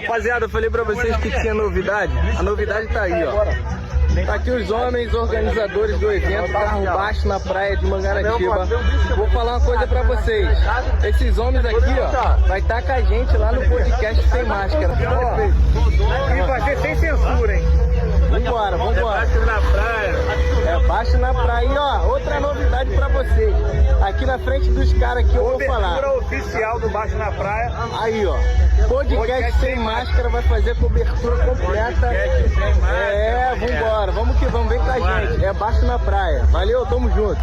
Rapaziada, eu falei pra vocês que tinha novidade. A novidade tá aí, ó. Tá aqui os homens organizadores do evento Carro Baixo na praia de Mangaratiba. Vou falar uma coisa pra vocês. Esses homens aqui, ó, vai estar com a gente lá no podcast Sem Máscara. E vai ser sem censura, hein? Vambora, vambora. Baixo na praia. É baixo na praia. E ó, outra novidade pra vocês. Aqui na frente dos caras que eu vou falar. Cobertura oficial do Baixo na Praia. Aí, ó. Podcast Sem Máscara vai fazer cobertura completa. Vambora. Vamos que vamos. Vem com a gente. É baixo na praia. Valeu, tamo junto.